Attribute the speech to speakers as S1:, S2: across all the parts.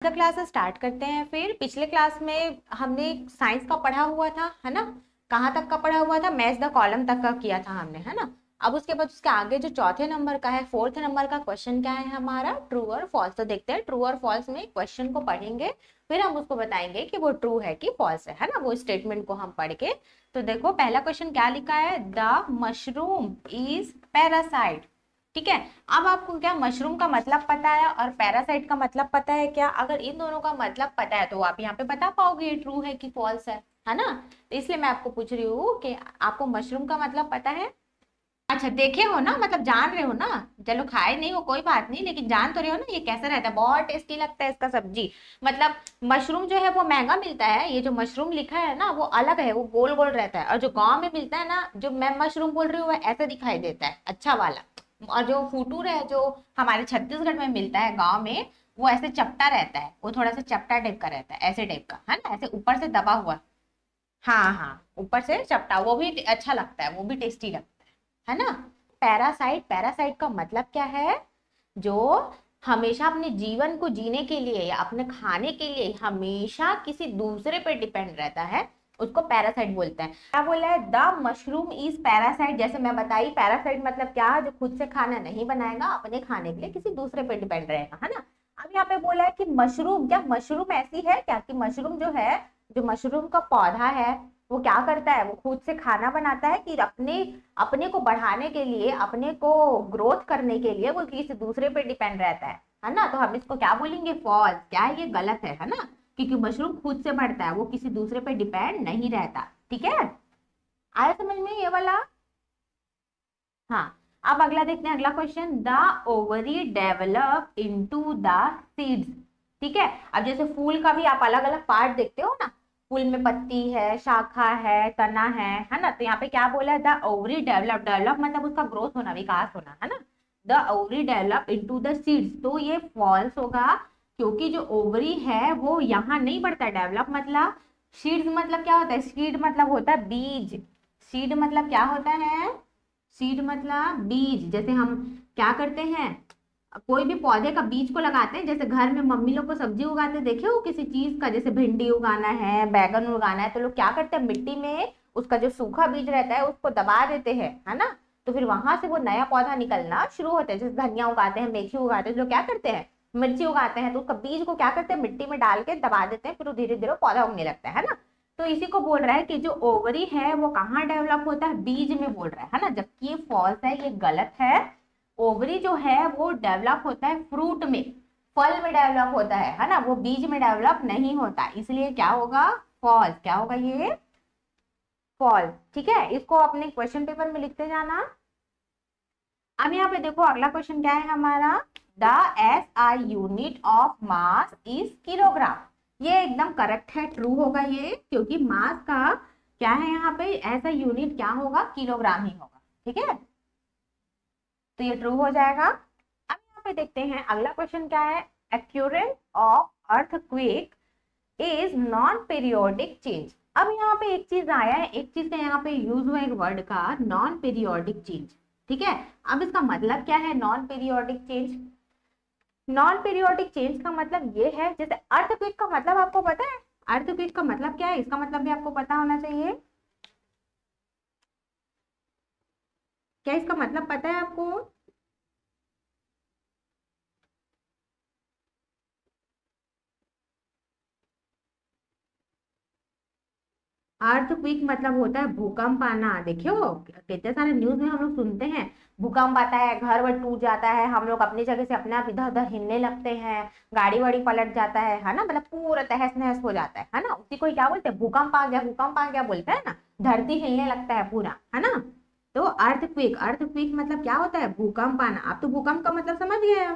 S1: Class start करते हैं। फिर पिछले क्लास में हमने साइंस का पढ़ा हुआ था, है ना। कहाँ तक का पढ़ा हुआ था? मैच द कॉलम तक का किया था हमने, है ना। अब उसके बाद उसके आगे जो चौथे नंबर का है, फोर्थ नंबर का क्वेश्चन क्या है हमारा? ट्रू और फॉल्स। तो देखते हैं ट्रू और फॉल्स में क्वेश्चन को पढ़ेंगे, फिर हम उसको बताएंगे कि वो ट्रू है कि फॉल्स है ना, वो स्टेटमेंट को हम पढ़ के। तो देखो पहला क्वेश्चन क्या लिखा है, द मशरूम इज पैरासाइट। ठीक है। अब आपको क्या मशरूम का मतलब पता है और पैरासाइट का मतलब पता है क्या? अगर इन दोनों का मतलब पता है तो आप यहाँ पे बता पाओगे ये ट्रू है कि फॉल्स है ना। तो इसलिए मैं आपको पूछ रही हूँ कि आपको मशरूम का मतलब पता है। अच्छा देखे हो ना, मतलब जान रहे हो ना। चलो खाए नहीं हो कोई बात नहीं, लेकिन जान तो रहे हो ना ये कैसा रहता है। बहुत टेस्टी लगता है इसका सब्जी। मतलब मशरूम जो है वो महंगा मिलता है। ये जो मशरूम लिखा है ना वो अलग है, वो गोल गोल रहता है। और जो गांव में मिलता है ना, जो मैं मशरूम बोल रही हूँ, वो ऐसे दिखाई देता है, अच्छा वाला। और जो फूटूर है जो हमारे छत्तीसगढ़ में मिलता है गाँव में, वो ऐसे चपटा रहता है, वो थोड़ा सा चपटा टाइप का रहता है, ऐसे टाइप का, है ना, ऐसे ऊपर से दबा हुआ। हाँ हाँ, ऊपर से चपटा, वो भी अच्छा लगता है, वो भी टेस्टी लगता है ना। पैरासाइट, पैरासाइट का मतलब क्या है? जो हमेशा अपने जीवन को जीने के लिए या अपने खाने के लिए हमेशा किसी दूसरे पे डिपेंड रहता है, उसको पैरासाइट बोलते हैं। क्या बोला है? The mushroom is parasite. जैसे मैं बताई, पैरासाइट मतलब क्या है? जो खुद से खाना नहीं बनाएगा, अपने खाने के लिए किसी दूसरे पे डिपेंड रहेगा, है ना। अब यहाँ पे बोला है कि मशरूम, क्या मशरूम ऐसी है क्या कि मशरूम जो है, जो मशरूम का पौधा है, वो क्या करता है? वो खुद से खाना बनाता है कि अपने अपने को बढ़ाने के लिए, अपने को ग्रोथ करने के लिए वो किसी दूसरे पे डिपेंड रहता है ना। तो हम इसको क्या बोलेंगे? फॉल्स। क्या है? ये गलत है ना, क्योंकि मशरूम खुद से बढ़ता है, वो किसी दूसरे पे डिपेंड नहीं रहता। ठीक है, आया समझ में ये वाला? हाँ। अब अगला देखते हैं, अगला question, the ovary develop into the seeds. ठीक है। अब जैसे फूल का भी आप अलग अलग पार्ट देखते हो ना, फूल में पत्ती है, शाखा है, तना है ना। तो यहाँ पे क्या बोला है? द ओवरी डेवलप, डेवलप मतलब उसका ग्रोथ होना, विकास होना, है ना। The ovary develop into the seeds, तो ये फॉल्स होगा, क्योंकि जो ओवरी है वो यहाँ नहीं बढ़ता। डेवलप मतलब, सीड्स मतलब क्या होता है? सीड मतलब होता है बीज। सीड मतलब क्या होता है? सीड मतलब बीज। जैसे हम क्या करते हैं, कोई भी पौधे का बीज को लगाते हैं। जैसे घर में मम्मी लोग को सब्जी उगाते देखे हो किसी चीज का, जैसे भिंडी उगाना है, बैगन उगाना है, तो लोग क्या करते हैं, मिट्टी में उसका जो सूखा बीज रहता है उसको दबा देते हैं, है ना। तो फिर वहां से वो नया पौधा निकलना शुरू होता है। जैसे धनिया उगाते हैं, मेथी उगाते हैं, लोग क्या करते हैं, मिर्ची उगाते हैं, तो उसका बीज को क्या करते हैं, मिट्टी में डाल के दबा देते हैं, फिर वो धीरे धीरे पौधा उगने लगता है ना। तो इसी को बोल रहा है कि जो ओवरी है वो कहाँ डेवलप होता है? बीज में बोल रहा है ना, जबकि ये फॉल्स है, ये गलत है। ओवरी जो है वो डेवलप होता है फ्रूट में, फल में डेवलप होता है ना, वो बीज में डेवलप नहीं होता। इसलिए क्या होगा? फॉल्स। क्या होगा ये? फॉल्स। ठीक है, इसको अपने क्वेश्चन पेपर में लिखते जाना। अब यहाँ पे देखो अगला क्वेश्चन क्या है हमारा, the S I unit of mass is kilogram. ये एकदम करेक्ट है, ट्रू होगा ये, क्योंकि मास का क्या है यहाँ पे, ऐसा यूनिट क्या होगा? किलोग्राम ही होगा। ठीक है, तो ये ट्रू हो जाएगा। अब यहाँ पे देखते हैं अगला क्वेश्चन क्या है, occurrence of earthquake is non periodic change. अब यहाँ पे एक चीज आया है, एक चीज का यहाँ पे यूज हुआ एक वर्ड का, नॉन पीरियोडिक चेंज। ठीक है, अब इसका मतलब क्या है non periodic change? Non periodic change का मतलब ये है, जैसे अर्थक्वेक का मतलब आपको पता है, अर्थक्वेक का मतलब क्या है, इसका मतलब भी आपको पता होना चाहिए। क्या इसका मतलब पता है आपको? अर्थक्वेक मतलब होता है भूकंप आना। देखियो कितने सारे न्यूज में हम लोग सुनते हैं, भूकंप आता है, घर वर टूट जाता है, हम लोग अपनी जगह से अपने आप इधर उधर हिलने लगते हैं, गाड़ी वाड़ी पलट जाता है ना, मतलब पूरा तहस नहस हो जाता है ना। उसी को ही क्या बोलते हैं? भूकंप आ गया, भूकंप आ गया बोलते हैं ना, धरती हिलने लगता है पूरा, है ना। तो अर्थक्वेक, अर्थक्वेक मतलब क्या होता है? भूकंप आना। आप तो भूकंप का मतलब समझ गए हो।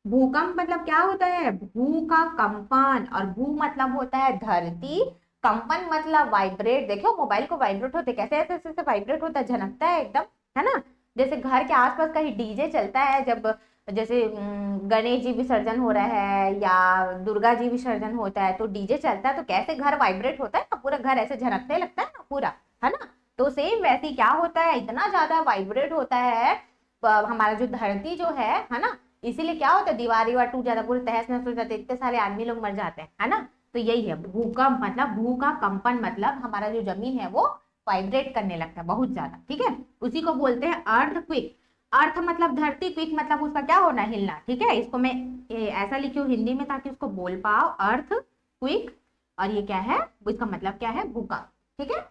S1: भूकंप मतलब क्या होता है? भू का कंपन, और भू मतलब होता है धरती, कंपन मतलब वाइब्रेट। देखो मोबाइल को वाइब्रेट होते कैसे, ऐसे ऐसे ऐसे वाइब्रेट होता है, झनकता है एकदम, है ना। जैसे घर के आसपास कहीं डीजे चलता है, जब जैसे गणेश जी विसर्जन हो रहा है या दुर्गा जी विसर्जन होता है, तो डीजे चलता है तो कैसे घर वाइब्रेट होता है ना, पूरा घर ऐसे झनकने लगता है ना पूरा, है ना। तो सेम वैसे क्या होता है, इतना ज्यादा वाइब्रेट होता है हमारा जो धरती जो है ना, इसीलिए क्या होता है, दीवार दीवार टूट जाता है, पूरे तहस नहस हो जाते हैं, इतने सारे आदमी लोग मर जाते हैं, है ना। तो यही है भूकंप, मतलब भू का कंपन, मतलब हमारा जो जमीन है वो वाइब्रेट करने लगता है बहुत ज्यादा, ठीक है। उसी को बोलते हैं अर्थक्वेक। अर्थ मतलब धरती, क्विक मतलब उसका क्या होना, हिलना, ठीक है। इसको मैं ऐसा लिखी हूँ हिंदी में ताकि उसको बोल पाओ, अर्थ क्विक, और ये क्या है, इसका मतलब क्या है, भूकंप, ठीक है।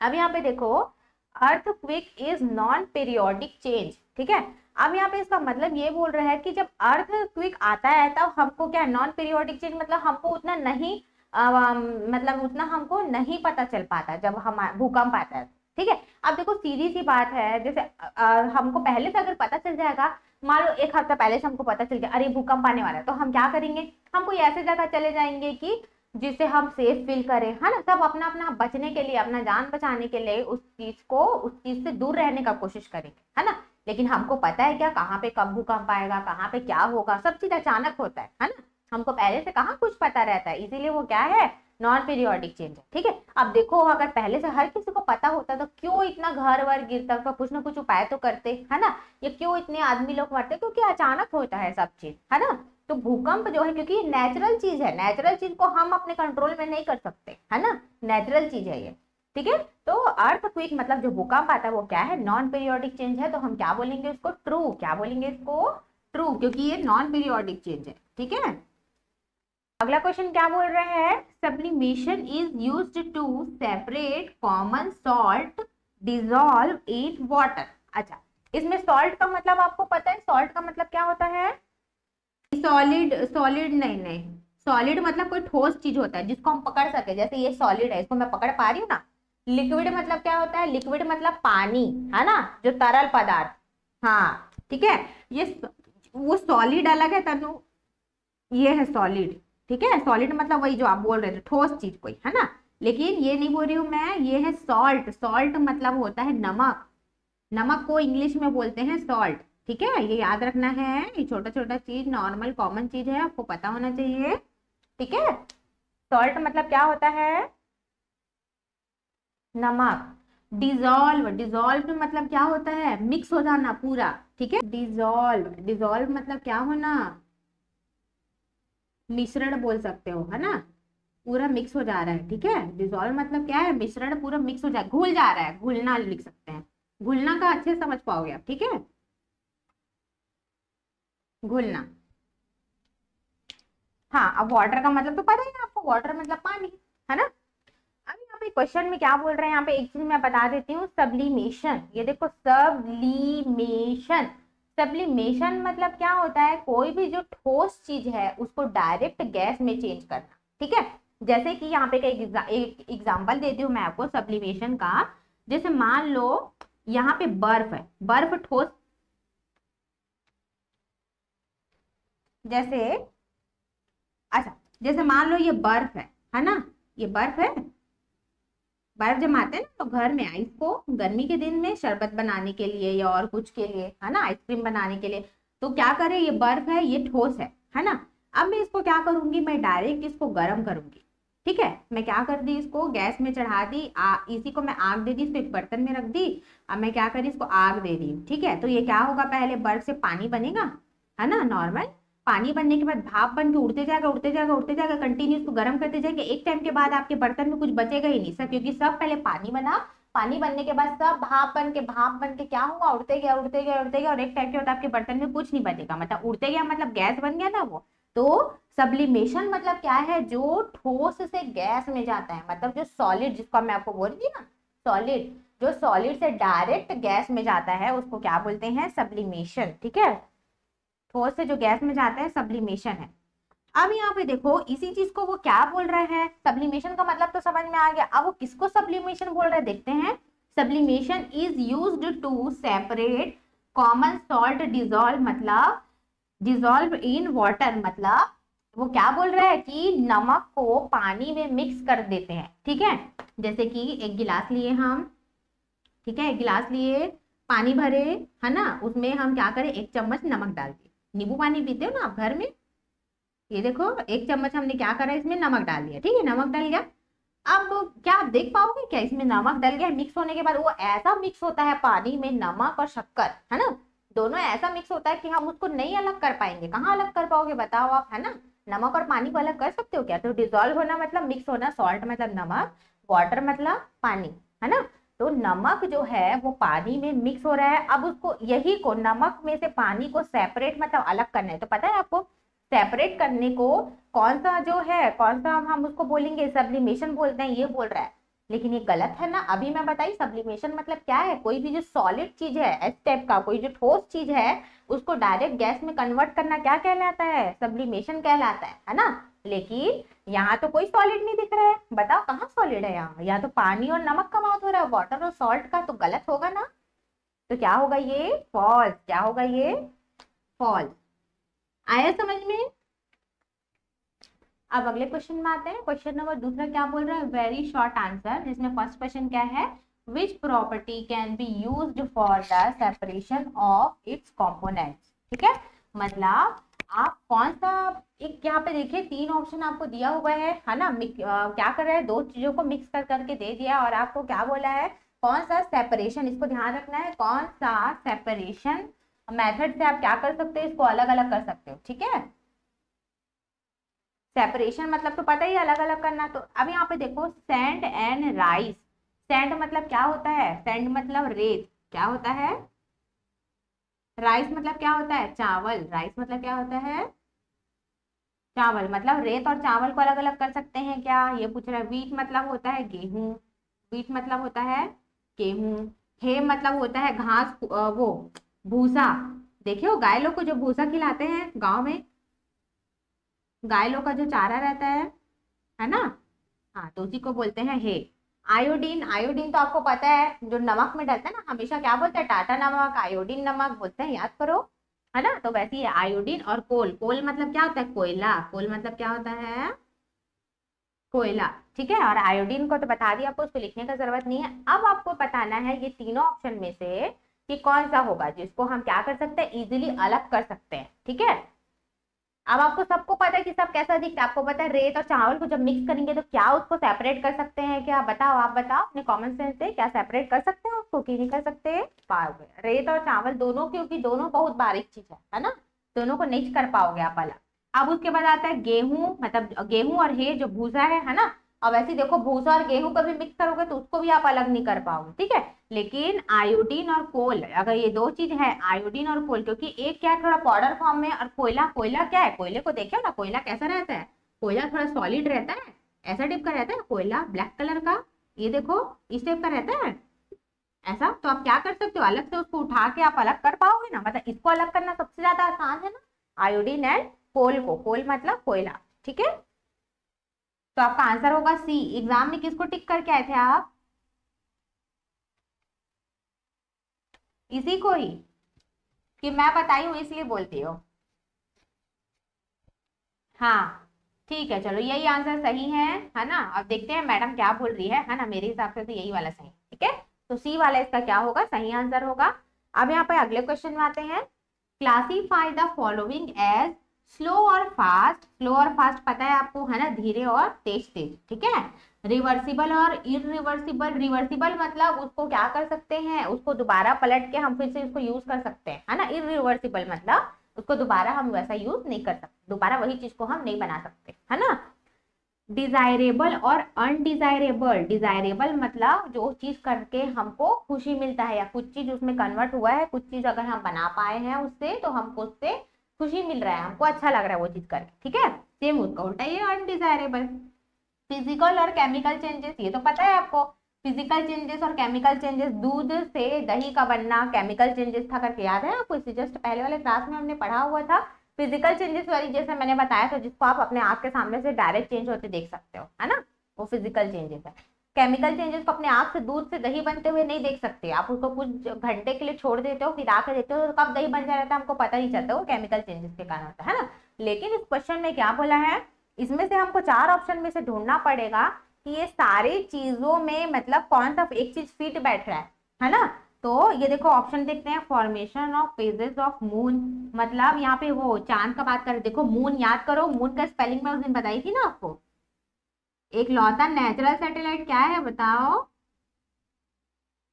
S1: अब यहाँ पे देखो, earthquake is non periodic change, ठीक है। अब यहाँ पे इसका मतलब ये बोल रहा है कि जब अर्थक्वेक आता है तब हमको क्या, नॉन पीरियोडिक चेंज मतलब हमको उतना नहीं मतलब उतना हमको नहीं पता चल पाता जब हम भूकंप आता है, ठीक है। अब देखो सीधी सी बात है, जैसे हमको पहले से अगर पता चल जाएगा, मान लो एक हफ्ता पहले से हमको पता चल गया अरे भूकंप आने वाला है, तो हम क्या करेंगे, हम कोई ऐसे जगह चले जाएंगे कि जिससे हम सेफ फील करें, है ना। सब अपना अपना बचने के लिए, अपना जान बचाने के लिए उस चीज से दूर रहने का कोशिश करेंगे, है ना। लेकिन हमको पता है क्या, कहाँ पे कब भूकंप आएगा, कहाँ पे क्या होगा, सब चीज अचानक होता है ना। हमको पहले से कहाँ कुछ पता रहता है, इसीलिए वो क्या है, नॉन पीरियोडिक चेंज है, ठीक है। अब देखो अगर पहले से हर किसी को पता होता तो क्यों इतना घर वर गिरता, तो कुछ ना कुछ उपाय तो करते, है ना। ये क्यों इतने आदमी लोग मरते, क्योंकि अचानक होता है सब चीज, है ना। तो भूकंप जो है, क्योंकि ये नेचुरल चीज है, नेचुरल चीज को हम अपने कंट्रोल में नहीं कर सकते, है ना, नेचुरल चीज है ये, ठीक है। तो अर्थक्वेक मतलब जो भूकंप आता है वो क्या है, नॉन पीरियोडिक चेंज है, तो हम क्या बोलेंगे इसको, ट्रू, क्या बोलेंगे इसको, ट्रू, क्योंकि ये नॉन पीरियोडिक चेंज है, ठीक है। अगला क्वेश्चन क्या बोल रहे हैं, sublimation is used to separate common salt dissolve in water. अच्छा, इसमें सॉल्ट का मतलब आपको पता है, सॉल्ट का मतलब क्या होता है, सॉलिड, सॉलिड नहीं, सॉलिड मतलब कोई ठोस चीज होता है जिसको हम पकड़ सके, जैसे ये सॉलिड है, इसको मैं पकड़ पा रही हूँ ना। लिक्विड मतलब क्या होता है, लिक्विड मतलब पानी, है ना, जो तरल पदार्थ, हाँ ठीक है। ये वो सॉलिड अलग है तनु, ये है सॉलिड, ठीक है। सॉलिड मतलब वही जो आप बोल रहे थे, ठोस चीज कोई, है ना। लेकिन ये नहीं बोल रही हूँ मैं, ये है सॉल्ट, सॉल्ट मतलब होता है नमक, नमक को इंग्लिश में बोलते हैं सॉल्ट, ठीक है। ये याद रखना है, ये छोटा छोटा चीज, नॉर्मल कॉमन चीज है, आपको पता होना चाहिए, ठीक है। सॉल्ट मतलब क्या होता है, नमक। डिजॉल्व, डिजॉल्व मतलब क्या होता है, मिक्स हो जाना पूरा, ठीक है। डिजॉल्व, डिजॉल्व मतलब क्या होना, मिश्रण बोल सकते हो, है ना, पूरा मिक्स हो जा रहा है, ठीक है। डिजॉल्व मतलब क्या है, मिश्रण पूरा मिक्स हो जाए, घुल जा रहा है, घुलना लिख सकते हैं, घुलना का अच्छे से समझ पाओगे आप, ठीक है, घुलना। हाँ, अब वाटर का मतलब तो पता ही है आपको, वाटर मतलब पानी, है ना। अब यहाँ पे क्वेश्चन में क्या बोल रहे हैं, यहाँ पे एक चीज मैं बता देती हूँ, सब्लिमेशन, ये देखो सब्लिमेशन, सब्लिमेशन मतलब क्या होता है, कोई भी जो ठोस चीज है उसको डायरेक्ट गैस में चेंज करना, ठीक है। जैसे कि यहाँ पे एक एग्जाम्पल देती हूँ मैं आपको सब्लिमेशन का। जैसे मान लो यहाँ पे बर्फ है, बर्फ ठोस, जैसे, अच्छा जैसे मान लो ये बर्फ है ना, ये बर्फ है, बर्फ जमाते हैं ना तो घर में आइस को गर्मी के दिन में शरबत बनाने के लिए या और कुछ के लिए, है ना, आइसक्रीम बनाने के लिए। तो क्या करें, ये बर्फ है, ये ठोस है ना। अब मैं इसको क्या करूंगी, मैं डायरेक्ट इसको गर्म करूंगी, ठीक है। मैं क्या कर दी, इसको गैस में चढ़ा दी, इसी को मैं आग दे दी, इसको एक बर्तन में रख दी। अब मैं क्या करी, इसको आग दे दी, ठीक है। तो ये क्या होगा, पहले बर्फ से पानी बनेगा, है ना, नॉर्मल पानी बनने के बाद भाप बन के उड़ते जाएगा, उड़ते जाएगा, उड़ते जाएगा, कंटिन्यू उसको गर्म करते जाएंगे। एक टाइम के बाद आपके बर्तन में कुछ बचेगा ही नहीं सब, क्योंकि सब पहले पानी बना, पानी बनने के बाद सब भाप बन के क्या हुआ, उड़ते गया, उड़ते गया, उड़ते गया, और एक टाइम के बाद आपके बर्तन में कुछ नहीं बचेगा, मतलब उड़ते गया मतलब गैस बन गया ना वो। तो सब्लिमेशन मतलब क्या है, जो ठोस से गैस में जाता है, मतलब जो सॉलिड, जिसको मैं आपको बोल रही थी ना, सॉलिड, जो सॉलिड से डायरेक्ट गैस में जाता है उसको क्या बोलते हैं, सब्लिमेशन, ठीक है। ठोस से जो गैस में जाता है सब्लिमेशन है। अब यहाँ पे देखो इसी चीज को वो क्या बोल रहे हैं, सब्लिमेशन का मतलब तो समझ में आ गया, अब वो किसको सब्लिमेशन बोल रहे हैं देखते हैं। Sublimation is used to separate common salt dissolve, मतलब डिजॉल्व इन वाटर, मतलब वो क्या बोल रहे हैं कि नमक को पानी में मिक्स कर देते हैं, ठीक है। जैसे कि एक गिलास लिए हम, ठीक है, एक गिलास लिए, पानी भरे, है ना, उसमें हम क्या करें, एक चम्मच नमक डाल दिए, नींबू पानी पीते हो ना आप घर में, ये देखो एक चम्मच हमने क्या करा, इसमें नमक डाल दिया, ठीक है, नमक डल गया। अब क्या आप देख पाओगे क्या, इसमें नमक डल गया, मिक्स होने के बाद वो ऐसा मिक्स होता है पानी में, नमक और शक्कर, है ना, दोनों ऐसा मिक्स होता है कि हम उसको नहीं अलग कर पाएंगे। कहाँ अलग कर पाओगे बताओ आप, है ना। नमक और पानी को अलग कर सकते हो क्या? तो डिजोल्व होना मतलब मिक्स होना, सॉल्ट मतलब नमक, वाटर मतलब पानी, है ना। तो नमक जो है वो पानी में मिक्स हो रहा है। अब उसको, यही को नमक में से पानी को सेपरेट मतलब अलग करना है। तो पता है आपको, सेपरेट करने को कौन सा जो है, कौन सा हम उसको बोलेंगे, सब्लिमेशन बोलते हैं, ये बोल रहा है। लेकिन ये गलत है ना। अभी मैं बताई सब्लिमेशन मतलब क्या है, कोई भी जो सॉलिड चीज है, एस टाइप का कोई जो ठोस चीज है, उसको डायरेक्ट गैस में कन्वर्ट करना क्या कहलाता है? सब्लिमेशन कहलाता है ना। लेकिन यहाँ तो कोई सॉलिड नहीं दिख रहा है, बताओ कहाँ सॉलिड है यहाँ? या तो पानी और नमक का बात हो रहा है, वाटर और सॉल्ट का, तो गलत होगा ना। तो क्या होगा ये? फॉल्स। क्या होगा ये? फॉल्स। आया समझ में? अब अगले क्वेश्चन में आते हैं। क्वेश्चन नंबर दूसरा क्या बोल रहा है? वेरी शॉर्ट आंसर, जिसमें फर्स्ट क्वेश्चन क्या है? Which property can be used for the separation of its components. ठीक है, मतलब आप कौन सा, एक यहाँ पे देखिए तीन ऑप्शन आपको दिया हुआ है ना। क्या कर रहा है, दो चीजों को मिक्स कर करके दे दिया, और आपको क्या बोला है, कौन सा सेपरेशन, इसको ध्यान रखना है, कौन सा सेपरेशन मेथड से आप क्या कर सकते हो, इसको अलग अलग कर सकते हो। ठीक है, सेपरेशन मतलब तो पता ही, अलग अलग करना। तो अब यहाँ पे देखो, सैंड एंड राइस। सैंड मतलब क्या होता है? सैंड मतलब रेत। क्या होता है? राइस मतलब क्या होता है? चावल। राइस मतलब क्या होता है? चावल। मतलब रेत और चावल को अलग अलग कर सकते हैं क्या, ये पूछ रहा है। वीट मतलब होता है गेहूं। वीट मतलब होता है गेहूं। हे मतलब होता है घास, वो भूसा। देखियो गाय लोग को जो भूसा खिलाते हैं गांव में, गाय लोग का जो चारा रहता है ना, हाँ, तो उसी को बोलते हैं हे। आयोडीन। आयोडीन तो आपको पता है जो नमक में डलता है ना, हमेशा क्या बोलते हैं, टाटा नमक, आयोडीन नमक बोलते हैं, याद करो, है ना। तो वैसे ही आयोडीन। और कोल। कोल मतलब क्या होता है? कोयला। कोल मतलब क्या होता है? कोयला। ठीक है, और आयोडीन को तो बता दिया आपको, उसको लिखने का जरूरत नहीं है। अब आपको बताना है ये तीनों ऑप्शन में से कि कौन सा होगा जिसको हम क्या कर सकते हैं, इजिली अलग कर सकते हैं। ठीक है, अब आपको सबको पता है कि सब कैसा दिखता है। आपको पता है रेत और चावल को जब मिक्स करेंगे तो क्या उसको सेपरेट कर सकते हैं क्या? बताओ, आप बताओ अपने कॉमन सेंस से, क्या सेपरेट कर सकते हैं उसको कि नहीं कर सकते? पाओगे। रेत और चावल दोनों, क्योंकि दोनों बहुत बारीक चीज है ना, दोनों को नहीं कर पाओगे आप अलग। अब उसके बाद आता है गेहूं, मतलब गेहूं और हे जो भूसा है ना। अब ऐसे ही देखो, भूसा और गेहूं को भी मिक्स करोगे तो उसको भी आप अलग नहीं कर पाओगे। ठीक है, लेकिन आयोडीन और कोल, अगर ये दो चीज है, आयोडीन और कोल, क्योंकि एक क्या है थोड़ा पाउडर फॉर्म में, और कोयला, कोयला क्या है, कोयले को देखो ना, कोयला कैसा रहता है, कोयला थोड़ा सॉलिड रहता है, ऐसा टाइप का रहता है कोयला, ब्लैक कलर का। ये देखो इस टाइप का रहता है ऐसा। तो आप क्या कर सकते हो, अलग से उसको उठा के आप अलग कर पाओगे ना, मतलब इसको अलग करना सबसे ज्यादा आसान है ना, आयोडीन एंड कोल को। कोल मतलब कोयला। ठीक है, तो आपका आंसर होगा सी। एग्जाम में किसको टिक करके आए थे आप? इसी को ही, कि मैं बताई हूँ इसलिए बोलती हो? हाँ, ठीक है, चलो यही आंसर सही है ना। अब देखते हैं मैडम क्या बोल रही है ना। मेरे हिसाब से तो यही वाला सही है। ठीक है, तो सी वाला इसका क्या होगा, सही आंसर होगा। अब यहाँ पे अगले क्वेश्चन में आते हैं। Classify the following as slow और फास्ट। स्लो और फास्ट पता है आपको, है ना, धीरे और तेज तेज। ठीक है, रिवर्सिबल और इरिवर्सिबल। रिवर्सिबल मतलब उसको क्या कर सकते हैं, उसको दोबारा पलट के हम फिर से उसको यूज कर सकते हैं, है ना। इरिवर्सिबल मतलब उसको दोबारा हम वैसा यूज नहीं कर सकते, दोबारा वही चीज को हम नहीं बना सकते, है ना। डिजायरेबल और अनडिजायरेबल। डिजायरेबल मतलब जो चीज करके हमको खुशी मिलता है, या कुछ चीज उसमें कन्वर्ट हुआ है, कुछ चीज अगर हम बना पाए हैं उससे, तो हमको उससे खुशी मिल रहा है, हमको अच्छा लग रहा है वो चीज करके। ठीक है, सेम उसका उल्टा ये अनडिजायरेबल। फिजिकल और केमिकल चेंजेस, ये तो पता है आपको, फिजिकल चेंजेस और केमिकल चेंजेस। दूध से दही का बनना केमिकल चेंजेस था करके, याद है आपको? इसे जस्ट पहले वाले क्लास में हमने पढ़ा हुआ था। फिजिकल चेंजेस वाली जैसे मैंने बताया था, जिसको आप अपने आंख के सामने से डायरेक्ट चेंज होते देख सकते हो, है ना, वो फिजिकल चेंजेस है। केमिकल चेंजेस को अपने आंख से दूध से दही बनते हुए नहीं देख सकते, आप उसको कुछ घंटे के लिए छोड़ देते हो, फिर आके देते हो, तो कब दही बन जाता है हमको पता नहीं चलता, वो केमिकल चेंजेस के कारण होता है ना। लेकिन इस क्वेश्चन में क्या बोला है, इसमें से हमको चार ऑप्शन में से ढूंढना पड़ेगा कि ये सारी चीजों में मतलब कौन सा एक चीज फिट बैठ रहा है ना। तो ये देखो ऑप्शन देखते हैं। Formation of phases of moon, मतलब यहाँ पे वो चांद का बात कर, देखो मून याद करो, मून का स्पेलिंग मैं उस दिन बताई थी ना आपको। एक लौता नेचुरल सैटेलाइट क्या है बताओ?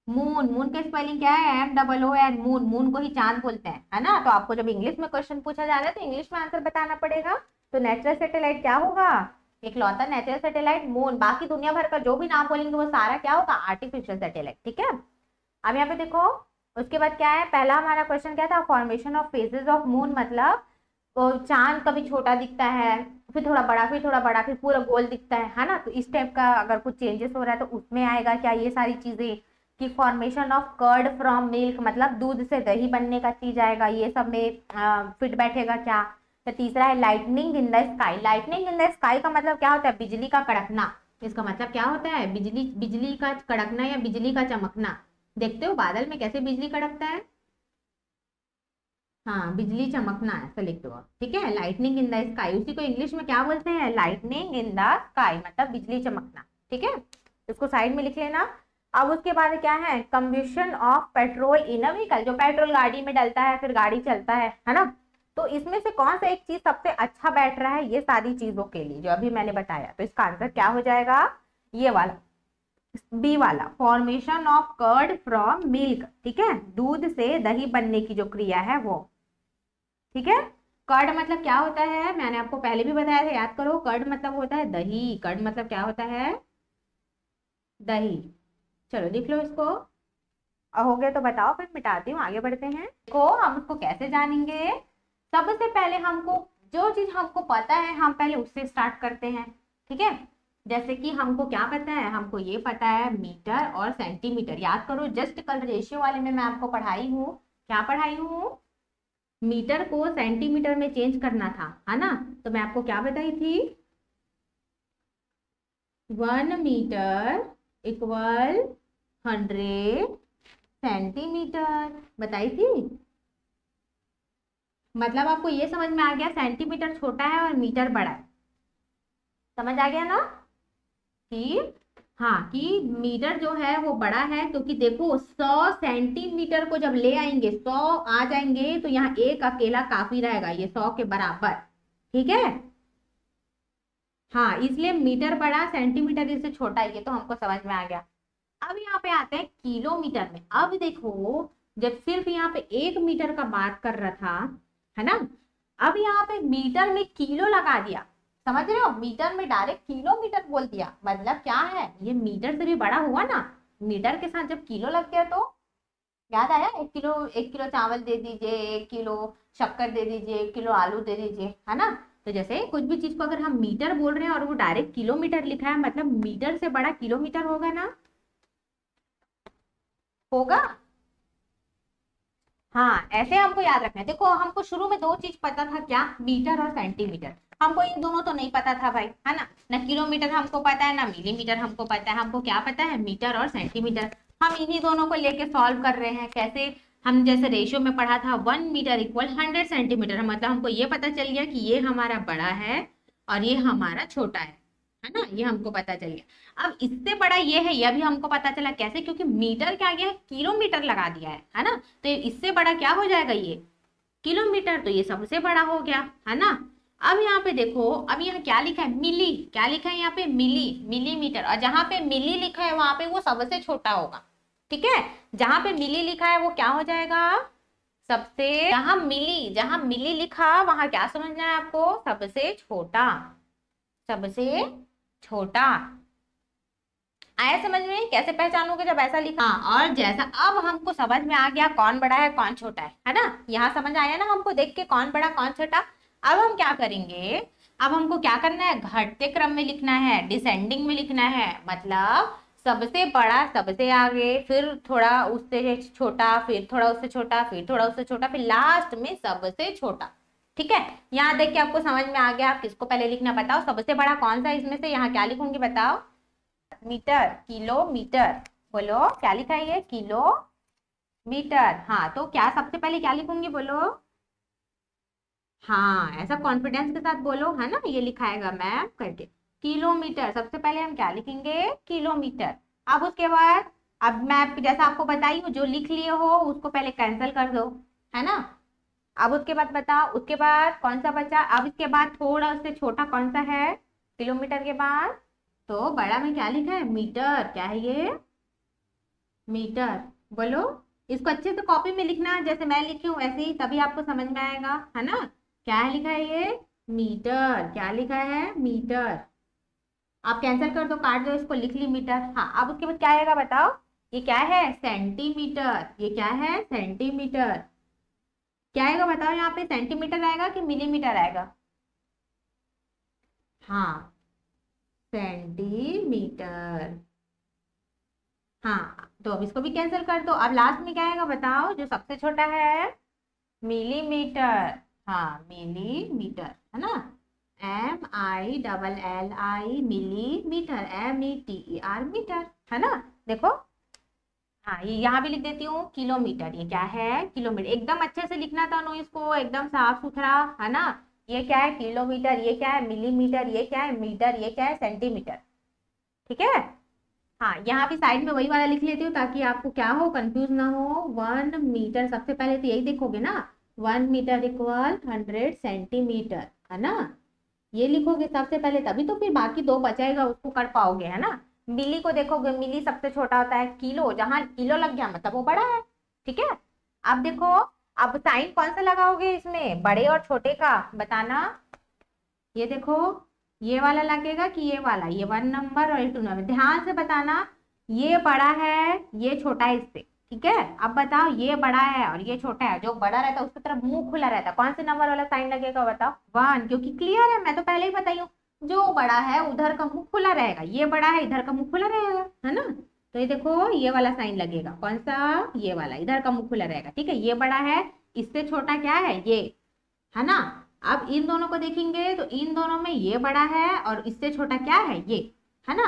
S1: मून, मून की स्पेलिंग क्या है? MOON, मून, मून को ही चांद बोलते हैं, है ना। तो आपको जब इंग्लिश में क्वेश्चन पूछा जा रहा है तो इंग्लिश में आंसर बताना पड़ेगा। तो नेचुरल सैटेलाइट क्या होगा? इकलौता नेचुरल सैटेलाइट मून। बाकी दुनिया भर का जो भी नाम बोलेंगे वो सारा क्या होगा? Artificial satellite. ठीक है, अब यहाँ पे देखो उसके बाद क्या है। पहला हमारा क्वेश्चन क्या था? Formation of phases of moon, मतलब वो चांद कभी छोटा दिखता है, फिर थोड़ा बड़ा, फिर थोड़ा बड़ा, फिर पूरा गोल दिखता है ना। तो इस टाइप का अगर कुछ चेंजेस हो रहा है तो उसमें आएगा क्या? ये सारी चीजें कि formation of curd from milk, मतलब दूध से दही बनने का चीज आएगा, ये सब में फिट बैठेगा क्या? तो तीसरा है lightning in the sky. Lightning in the sky का मतलब क्या होता है? बिजली का कड़कना। इसका मतलब क्या होता है? बिजली, बिजली का कड़कना या बिजली का चमकना। देखते हो बादल में कैसे बिजली कड़कता है? हाँ, बिजली चमकना ऐसा लिख दो आप। ठीक है, लाइटनिंग इन द स्काई, उसी को इंग्लिश में क्या बोलते हैं? लाइटनिंग इन द स्काई, मतलब बिजली चमकना। ठीक है, इसको साइड में लिख लेना। अब उसके बाद क्या है? Combustion of petrol in a vehicle, जो पेट्रोल गाड़ी में डलता है फिर गाड़ी चलता है ना। तो इसमें से कौन सा एक चीज सबसे अच्छा बैठ रहा है ये सारी चीजों के लिए जो अभी मैंने बताया? तो इसका आंसर क्या हो जाएगा? ये वाला, बी वाला, formation of curd from milk. ठीक है, दूध से दही बनने की जो क्रिया है वो। ठीक है, कर्ड मतलब क्या होता है? मैंने आपको पहले भी बताया था, याद करो। कर्ड मतलब होता है दही। कर्ड मतलब क्या होता है? दही। चलो लिख लो इसको। हो गया तो बताओ, फिर मिटाती हूँ, आगे बढ़ते हैं। देखो हम उसको कैसे जानेंगे। सबसे पहले हमको जो चीज हमको पता है हम पहले उससे स्टार्ट करते हैं। ठीक है, जैसे कि हमको क्या पता है? हमको ये पता है मीटर और सेंटीमीटर। याद करो, जस्ट कल रेशियो वाले में मैं आपको पढ़ाई हूँ। क्या पढ़ाई हूँ? मीटर को सेंटीमीटर में चेंज करना था, है ना। तो मैं आपको क्या बताई थी? 1 मीटर इक्वल 100 सेंटीमीटर बताई थी। मतलब आपको ये समझ में आ गया सेंटीमीटर छोटा है और मीटर बड़ा है। समझ आ गया ना कि हाँ, कि मीटर जो है वो बड़ा है, क्योंकि देखो 100 सेंटीमीटर को जब ले आएंगे, 100 आ जाएंगे तो यहाँ एक अकेला काफी रहेगा, ये 100 के बराबर। ठीक है, हाँ, इसलिए मीटर बड़ा, सेंटीमीटर इससे छोटा है, ये तो हमको समझ में आ गया। अब यहाँ पे आते हैं किलोमीटर में। अब देखो, जब सिर्फ यहाँ पे 1 मीटर का बात कर रहा था, है ना, अब यहाँ पे मीटर में किलो लगा दिया। समझ रहे हो? मीटर में डायरेक्ट किलोमीटर बोल दिया, मतलब क्या है? ये मीटर से भी बड़ा हुआ ना। मीटर के साथ जब किलो लग गया तो याद आया? 1 किलो, 1 किलो चावल दे दीजिए, 1 किलो शक्कर दे दीजिए, 1 किलो आलू दे दीजिए, है ना। तो जैसे कुछ भी चीज को अगर हम मीटर बोल रहे हैं और वो डायरेक्ट किलोमीटर लिखा है, मतलब मीटर से बड़ा किलोमीटर होगा ना। होगा। हाँ, ऐसे हमको याद रखना है। देखो हमको शुरू में दो चीज पता था, क्या? मीटर और सेंटीमीटर। हमको इन दोनों तो नहीं पता था भाई, है ना किलोमीटर हमको पता है ना मिलीमीटर हमको पता है। हमको क्या पता है? मीटर और सेंटीमीटर। हम इन्हीं दोनों को लेके सॉल्व कर रहे हैं। कैसे? हम जैसे रेशियो में पढ़ा था 1 मीटर इक्वल 100 सेंटीमीटर, मतलब हमको ये पता चल गया कि ये हमारा बड़ा है और ये हमारा छोटा है ना, ये हमको पता चल गया। अब इससे बड़ा ये है, यह भी हमको पता चला। कैसे? क्योंकि मीटर क्या गया है? किलोमीटर लगा दिया है ना। तो इससे बड़ा क्या हो जाएगा? ये किलोमीटर, तो ये सबसे बड़ा हो गया, है ना। अब यहाँ पे देखो, अब यहाँ क्या लिखा है? मिली। क्या लिखा है यहाँ पे? मिली, मिलीमीटर। और जहां पे मिली लिखा है वहां पे वो सबसे छोटा होगा। ठीक है, जहां पे मिली लिखा है वो क्या हो जाएगा? सबसे, जहां मिली लिखा वहां क्या समझना है आपको? सबसे छोटा, सबसे छोटा। आया समझ में? कैसे पहचानोगे जब ऐसा लिखा? हाँ, और जैसा अब हमको समझ में आ गया कौन बड़ा है कौन छोटा है ना। यहाँ समझ आया ना हमको देख के कौन बड़ा कौन छोटा। अब हम क्या करेंगे? अब हमको क्या करना है? घटते क्रम में लिखना है, डिसेंडिंग में लिखना है। मतलब सबसे बड़ा सबसे आगे, फिर थोड़ा उससे छोटा, फिर थोड़ा उससे छोटा, फिर थोड़ा उससे छोटा, फिर लास्ट में सबसे छोटा। ठीक है, यहाँ देख के आपको समझ में आ गया। आप किसको पहले लिखना बताओ? सबसे बड़ा कौन सा इसमें से? यहाँ क्या लिखूंगी बताओ? Metre, kilometre. बोलो क्या लिखा है? ये किलोमीटर। हाँ, तो क्या सबसे पहले क्या लिखूंगी? बोलो। हाँ, ऐसा कॉन्फिडेंस के साथ बोलो, है ना। ये लिखाएगा मैम करके, किलोमीटर। सबसे पहले हम क्या लिखेंगे? किलोमीटर। अब उसके बाद, अब मैं जैसा आपको बताई हूँ, जो लिख लिए हो उसको पहले कैंसिल कर दो, है ना। अब उसके बाद बताओ, उसके बाद कौन सा बचा? अब इसके बाद थोड़ा उससे छोटा कौन सा है किलोमीटर के बाद? तो बड़ा में क्या लिखा है? मीटर। क्या है ये? मीटर। बोलो, इसको अच्छे से कॉपी में लिखना, जैसे मैं लिखी हूँ वैसे ही, तभी आपको समझ में आएगा, है ना। क्या है लिखा है ये? मीटर। क्या लिखा है? मीटर। आप कैंसिल कर दो, काट दो इसको, लिख ली मीटर। हाँ, अब उसके बाद क्या आएगा बताओ? ये क्या है? सेंटीमीटर। ये क्या है? सेंटीमीटर। क्या आएगा बताओ? यहाँ पे सेंटीमीटर आएगा कि मिलीमीटर आएगा? हाँ, सेंटीमीटर। हाँ, तो अब इसको भी कैंसिल कर दो। अब लास्ट में क्या आएगा बताओ, जो सबसे छोटा है? मिलीमीटर। हाँ, मिलीमीटर, है ना। MILLI, मिलीमीटर, METER, मीटर, है ना। देखो, हाँ, ये यहाँ भी लिख देती हूँ किलोमीटर। ये क्या है? किलोमीटर। एकदम अच्छे से लिखना था इसको, एकदम साफ सुथरा, है ना। ये क्या है? किलोमीटर। ये क्या है? मिलीमीटर। ये क्या है? मीटर। ये क्या है? सेंटीमीटर। ठीक है। हाँ, यहाँ भी साइड में वही वाला लिख लेती हूँ ताकि आपको क्या हो, कंफ्यूज ना हो। 1 मीटर, सबसे पहले तो यही देखोगे ना, 1 मीटर इक्वल 100 सेंटीमीटर, है ना। ये लिखोगे सबसे पहले, तभी तो फिर बाकी दो बचाएगा उसको कर पाओगे, है ना। मिली को देखोगे, मिली सबसे छोटा होता है। किलो, जहां किलो लग गया मतलब वो बड़ा है। ठीक है। अब देखो, अब साइन कौन सा लगाओगे इसमें, बड़े और छोटे का बताना। ये देखो, ये वाला लगेगा कि ये वाला, ये 1 नंबर और ये 2 नंबर, ध्यान से बताना। ये बड़ा है, ये छोटा है इससे। ठीक है। अब बताओ, ये बड़ा है और ये छोटा है, जो बड़ा रहता है उसकी तरफ मुंह खुला रहता है, कौन से नंबर वाला साइन लगेगा बताओ? 1, क्योंकि क्लियर है, मैं तो पहले ही बताई हूँ। जो बड़ा है उधर का मुंह खुला रहेगा, ये बड़ा है इधर का मुंह खुला रहेगा, है ना। तो ये देखो, ये वाला साइन लगेगा, कौन सा? ये वाला, इधर का मुंह खुला रहेगा। ठीक है, ये बड़ा है, इससे छोटा क्या है? ये, है ना। अब इन दोनों को देखेंगे तो इन दोनों में ये बड़ा है और इससे छोटा क्या है? ये, है ना।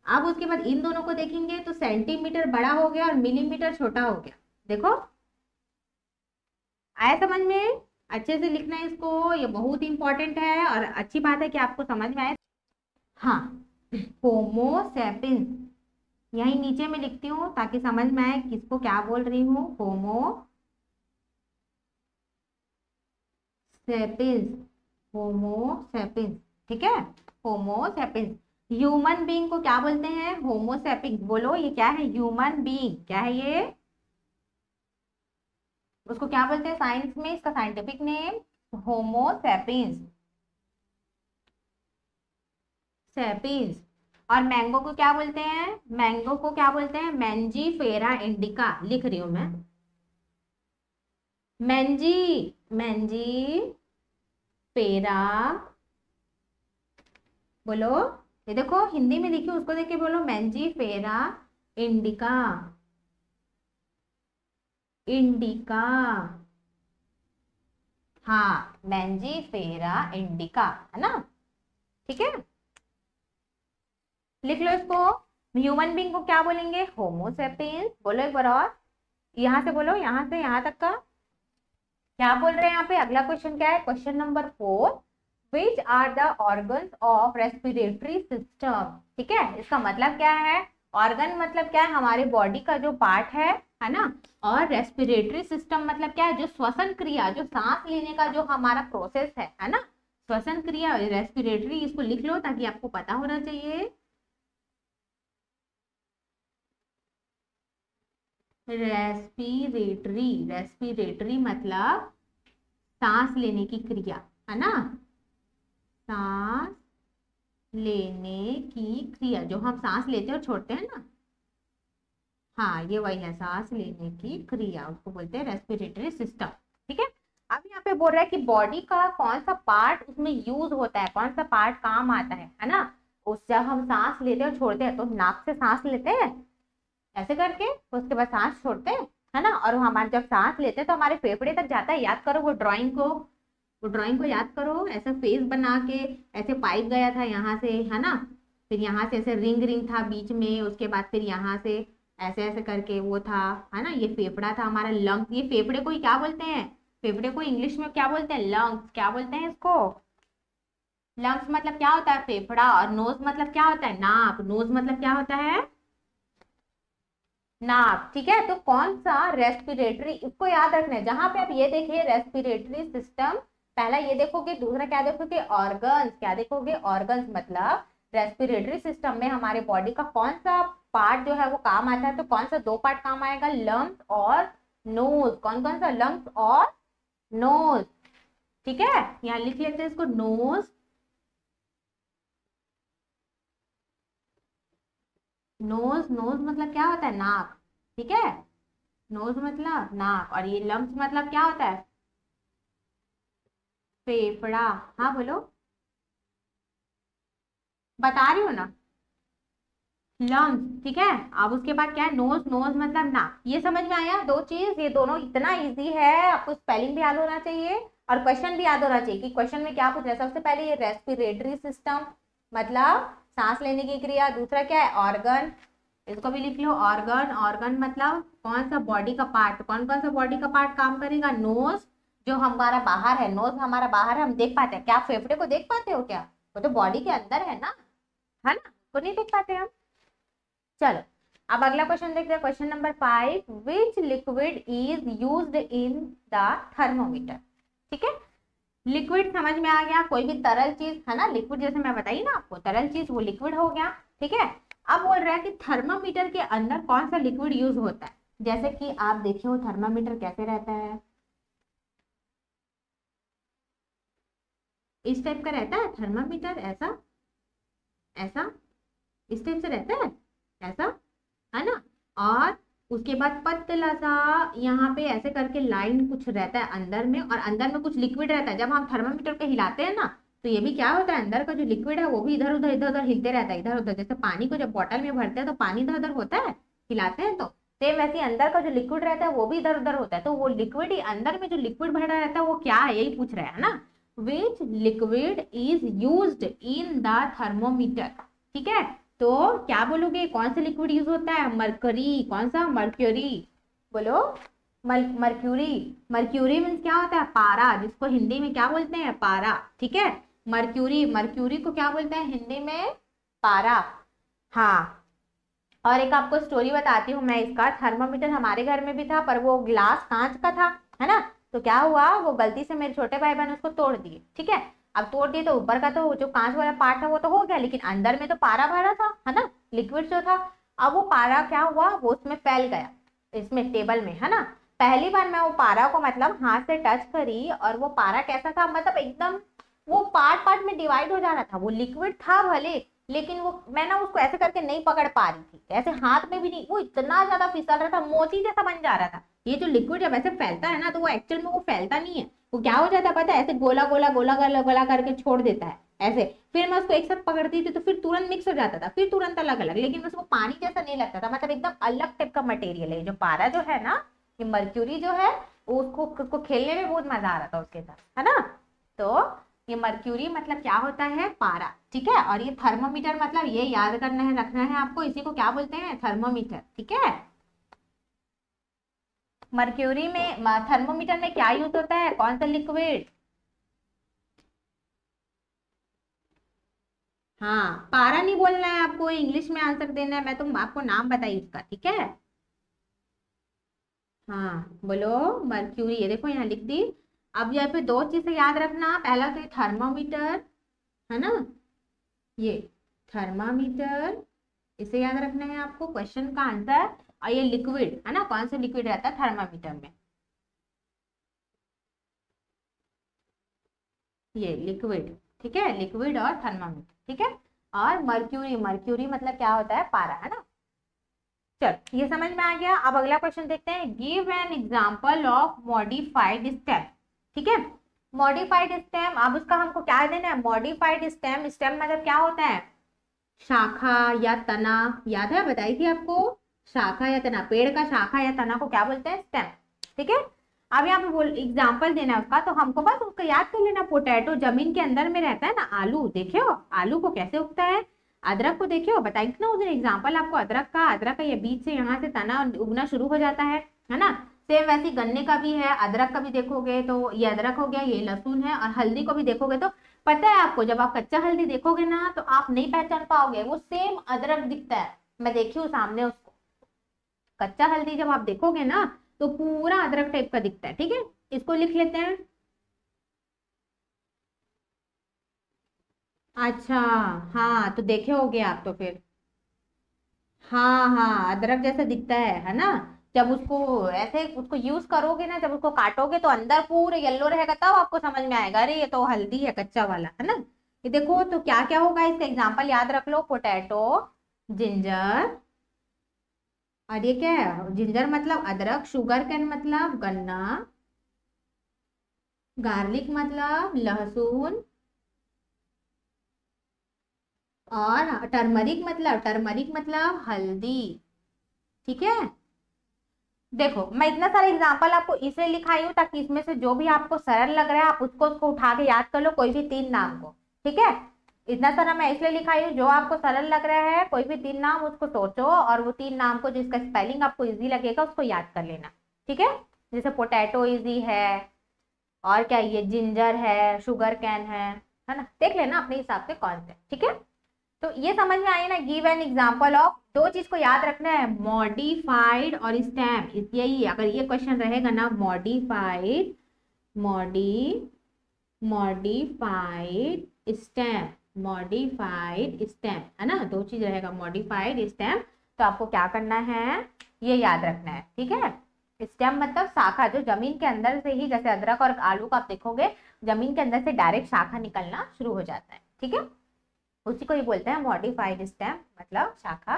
S1: अब उसके बाद इन दोनों को देखेंगे तो सेंटीमीटर बड़ा हो गया और मिलीमीटर छोटा हो गया। देखो, आया समझ में? अच्छे से लिखना है इसको, ये बहुत इंपॉर्टेंट है और अच्छी बात है कि आपको समझ में आए। हाँ, होमोसेपियंस, यही नीचे में लिखती हूँ ताकि समझ में आए किसको क्या बोल रही हूँ। Homo sapiens, Homo sapiens. ठीक है, होमोसेपियंस। ह्यूमन बीइंग को क्या बोलते हैं? होमोसेपियंस। बोलो, ये क्या है? Human being. क्या है ये? उसको क्या बोलते हैं साइंस में? इसका साइंटिफिक नेम होमोसेपियंस, सेपियंस। और मैंगो को क्या बोलते हैं? मैंगो को क्या बोलते हैं? Mangifera indica. लिख रही हूं मैं, मैंजी, मैंजी फेरा। बोलो, ये देखो हिंदी में लिखी, उसको देख के बोलो, मैंजीफेरा इंडिका, इंडिका। हाँ, मैंजीफेरा इंडिका, है ना। ठीक है, लिख लो इसको। ह्यूमन बीइंग को क्या बोलेंगे? होमोसेपियंस। बोलो एक बार और, यहाँ से बोलो, यहाँ से यहाँ तक का क्या बोल रहे हैं यहाँ पे? अगला क्वेश्चन क्या है? Question number 4, which are the organs of respiratory system. ठीक है, इसका मतलब क्या है? ऑर्गन मतलब क्या है? हमारे बॉडी का जो पार्ट है ना। और रेस्पिरेटरी सिस्टम मतलब क्या है? जो श्वसन क्रिया, जो सांस लेने का जो हमारा प्रोसेस है ना, श्वसन क्रिया, रेस्पिरेटरी। इसको लिख लो ताकि आपको पता होना चाहिए। रेस्पिरेटरी, रेस्पिरेटरी मतलब सांस लेने की क्रिया, है ना। सांस लेने की क्रिया, जो हम सांस लेते और छोड़ते हैं ना। हाँ, ये वही है, सांस लेने की क्रिया, उसको बोलते हैं रेस्पिरेटरी सिस्टम। ठीक है। अब यहाँ पे बोल रहा है कि बॉडी का कौन सा पार्ट उसमें यूज होता है, कौन सा पार्ट काम आता है ना। उस जब हम सांस लेते और छोड़ते हैं तो नाक से सांस लेते हैं ऐसे करके, उसके बाद सांस छोड़ते हैं, है ना। और हमारे जब सांस लेते हैं तो हमारे फेफड़े तक जाता है। याद करो वो ड्राइंग को, वो ड्राइंग को याद करो, ऐसा फेस बना के, ऐसे पाइप गया था यहाँ से, है ना। फिर यहाँ से ऐसे रिंग रिंग था बीच में, उसके बाद फिर यहाँ से ऐसे ऐसे करके वो था, है ना। ये फेफड़ा था हमारा, लंग्स। ये फेफड़े को ही क्या बोलते हैं? फेफड़े को इंग्लिश में क्या बोलते हैं? लंग्स। क्या बोलते हैं इसको? लंग्स मतलब क्या होता है? फेफड़ा। और नोज मतलब क्या होता है? नाक। नोज मतलब क्या होता है? नाक। ठीक है, तो कौन सा रेस्पिरेटरी, इसको याद रखना है। जहां पे आप ये देखिए रेस्पिरेटरी सिस्टम, पहला ये देखोगे, दूसरा क्या देखोगे? ऑर्गन्स। क्या देखोगे? ऑर्गन्स मतलब रेस्पिरेटरी सिस्टम में हमारे बॉडी का कौन सा पार्ट जो है वो काम आता है, तो कौन सा दो पार्ट काम आएगा, लंग्स और नोज। कौन कौन सा, लंग्स और नोज। ठीक है, यहाँ लिख लेते हैं इसको, नोज, नोज, नोज मतलब क्या होता है, नाक। ठीक है, नोज मतलब नाक, और ये लंग्स मतलब क्या होता है, फेफड़ा। हाँ बोलो, बता रही हो ना, लंग्स। ठीक है, अब उसके बाद क्या है, नोज, नोज मतलब नाक। ये समझ में आया दो चीज, ये दोनों इतना इजी है, आपको स्पेलिंग भी याद होना चाहिए और क्वेश्चन भी याद होना चाहिए कि क्वेश्चन में क्या पूछ रहा है। सबसे पहले ये रेस्पिरेटरी सिस्टम मतलब सांस लेने की क्रिया, दूसरा क्या है, ऑर्गन, इसको भी लिख लो, ऑर्गन। ऑर्गन मतलब कौन सा बॉडी का पार्ट, कौन कौन सा बॉडी का पार्ट काम करेगा, नोज जो हमारा बाहर है, नोज हमारा बाहर है, हम देख पाते हैं क्या, आप फेफड़े को देख पाते हो क्या, वो तो बॉडी के अंदर है ना, उसको नहीं देख पाते हम। चलो, अब अगला क्वेश्चन देखते हैं, question number 5, which liquid is used in the thermometer. ठीक है, लिक्विड समझ में आ गया, कोई भी तरल चीज है ना, लिक्विड जैसे मैं बताई ना आपको, तरल चीज वो लिक्विड हो गया। ठीक है, अब बोल रहा है कि थर्मामीटर के अंदर कौन सा लिक्विड यूज होता है। जैसे कि आप देखे हो थर्मामीटर कैसे रहता है, इस टाइप का रहता है थर्मामीटर, ऐसा ऐसा, इस टाइप से रहता है, ऐसा, है ना। और उसके बाद पतला सा यहाँ पे ऐसे करके लाइन कुछ रहता है अंदर में, और अंदर में कुछ लिक्विड रहता है। जब हम थर्मामीटर पे हिलाते हैं ना, तो ये भी क्या होता है, अंदर का जो लिक्विड है वो भी इधर उधर हिलते रहता है, इधर उधर। जैसे पानी को जब बॉटल में भरते हैं तो पानी इधर उधर होता है, हिलाते हैं तो सेम वैसे अंदर का जो लिक्विड रहता है वो भी इधर उधर होता है। तो वो लिक्विड ही, अंदर में जो लिक्विड भरा रहता है वो क्या है, यही पूछ रहा है ना। विच liquid is used in the thermometer. ठीक है, तो क्या बोलोगे, कौन सा लिक्विड यूज होता है, मरकरी। कौन सा, मर्क्यूरी। बोलो, मर्क्यूरी। मर्क्यूरी मीन्स क्या होता है, पारा, जिसको हिंदी में क्या बोलते हैं, पारा। ठीक है, मर्क्यूरी, मर्क्यूरी को क्या बोलते हैं हिंदी में, पारा। हाँ, और एक आपको स्टोरी बताती हूँ मैं इसका। थर्मामीटर हमारे घर में भी था, पर वो ग्लास कांच का था, है ना। तो क्या हुआ, वो गलती से मेरे छोटे भाई बहन उसको तोड़ दिए। ठीक है, अब तोड़ दिए तो ऊपर का तो जो कांच वाला पार्ट है वो तो हो गया, लेकिन अंदर में तो पारा भरा था, है ना, लिक्विड जो था। अब वो पारा क्या हुआ, वो उसमें फैल गया, इसमें टेबल में, है ना। पहली बार मैं वो पारा को मतलब हाथ से टच करी, और वो पारा कैसा था, मतलब एकदम वो पार्ट पार्ट में डिवाइड हो जा रहा था। वो लिक्विड था भले, लेकिन वो मैं ना उसको ऐसे करके नहीं पकड़ पा रही थी, ऐसे हाथ में भी नहीं, वो इतना ज्यादा फिसल रहा था, मोची जैसा बन जा रहा था। ये जो लिक्विड जब ऐसे फैलता है ना, तो वो एक्चुअल में वो फैलता नहीं है, वो क्या हो जाता है पता है, ऐसे गोला गोला गोला गोला गोला करके छोड़ देता है ऐसे। फिर मैं उसको एक साथ पकड़ती थी तो फिर तुरंत मिक्स हो जाता था, फिर तुरंत अलग अलग, लेकिन उसको पानी जैसा नहीं लगता था, मतलब एकदम अलग टाइप का मटेरियल है। जो पारा जो है ना, ये मर्क्यूरी जो है, उसको खेलने में बहुत मजा आ रहा था उसके साथ, है ना। तो ये मर्क्यूरी मतलब क्या होता है, पारा। ठीक है, और ये थर्मोमीटर मतलब ये याद करना है, रखना है आपको, इसी को क्या बोलते हैं, थर्मोमीटर। ठीक है, मर्क्यूरी में, थर्मोमीटर में क्या यूज होता है, कौन सा लिक्विड। हाँ, पारा नहीं बोलना है आपको, इंग्लिश में आंसर देना है, मैं तुम आपको नाम बताई उसका। ठीक है, हाँ बोलो, मर्क्यूरी, ये देखो यहाँ लिख दी। अब यहाँ पे दो चीजें याद रखना, पहला तो थर्मोमीटर, है ना, ये थर्मामीटर, इसे याद रखना है आपको, क्वेश्चन का आंसर। और ये लिक्विड है ना, कौन सा लिक्विड रहता है थर्मामीटर में, ये लिक्विड। ठीक है, लिक्विड और थर्मामीटर। ठीक है, और मर्क्यूरी, मर्क्यूरी मतलब क्या होता है, पारा, है ना। चल, ये समझ में आ गया। अब अगला क्वेश्चन देखते हैं, give an example of modified stem. ठीक है, मॉडिफाइड स्टेम, अब उसका हमको क्या देना है, मॉडिफाइड स्टेम। स्टेम मतलब क्या होता है, शाखा या तना, याद है बताई थी आपको, शाखा या तना, पेड़ का शाखा या तना को क्या बोलते हैं, स्टेम। ठीक है, अब यहाँ पे बोल एग्जाम्पल देना है उसका, तो हमको बस उसको याद कर लेना। पोटैटो जमीन के अंदर में रहता है ना, आलू देखे हो आलू को कैसे उगता है, अदरक को देखे हो, बताई थी ना उस दिन एग्जाम्पल आपको, अदरक का ये बीज से यहाँ से तना उगना शुरू हो जाता है ना। सेम वैसे गन्ने का भी है, अदरक का भी देखोगे तो ये अदरक हो गया, ये लहसुन है, और हल्दी को भी देखोगे तो पता है आपको, जब आप कच्चा हल्दी देखोगे ना तो आप नहीं पहचान पाओगे, वो सेम अदरक दिखता है। मैं देखी हूँ सामने उसको, कच्चा हल्दी जब आप देखोगे ना तो पूरा अदरक टाइप का दिखता है। ठीक है, इसको लिख लेते हैं। अच्छा, हाँ तो देखे होगे आप तो फिर। हाँ हाँ, अदरक जैसा दिखता है ना। जब उसको ऐसे उसको यूज करोगे ना, जब उसको काटोगे तो अंदर पूरे येलो रहेगा, तब आपको समझ में आएगा अरे ये तो हल्दी है कच्चा वाला, है ना। ये देखो तो क्या क्या होगा, इसका एग्जाम्पल याद रख लो। पोटैटो, जिंजर, और ये क्या है, जिंजर मतलब अदरक, शुगर कैन मतलब गन्ना, गार्लिक मतलब लहसुन, और टर्मरिक मतलब हल्दी। ठीक है। देखो मैं इतना सारा एग्जांपल आपको इसलिए लिखाई हूँ ताकि इसमें से जो भी आपको सरल लग रहा है आप उसको उठा के याद कर लो, कोई भी तीन नाम को। ठीक है। इतना सारा मैं इसलिए लिखाई हूँ, जो आपको सरल लग रहा है कोई भी तीन नाम उसको सोचो, और वो तीन नाम को जिसका स्पेलिंग आपको इजी लगेगा उसको याद कर लेना। ठीक है। जैसे पोटैटो इजी है, और क्या, ये जिंजर है, शुगर कैन है ना, देख लेना अपने हिसाब से कौन से। ठीक है। तो ये समझ में आई ना, गिव एन एग्जांपल ऑफ। दो चीज को याद रखना है, मॉडिफाइड और स्टैम्प। यही अगर ये क्वेश्चन रहेगा ना, मॉडिफाइड, मॉडी मॉडिफाइड स्टैम्प, मॉडिफाइड स्टैम्प, है ना, दो चीज रहेगा, मॉडिफाइड स्टैम्प। तो आपको क्या करना है, ये याद रखना है। ठीक है। स्टेम मतलब शाखा, जो जमीन के अंदर से ही, जैसे अदरक और आलू को आप देखोगे जमीन के अंदर से डायरेक्ट शाखा निकलना शुरू हो जाता है। ठीक है। उसी को ही बोलते हैं मॉडिफाइड स्टेम, मतलब शाखा।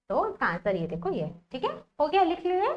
S1: तो इसका आंसर ये देखो, ये ठीक है, हो गया, लिख लिए।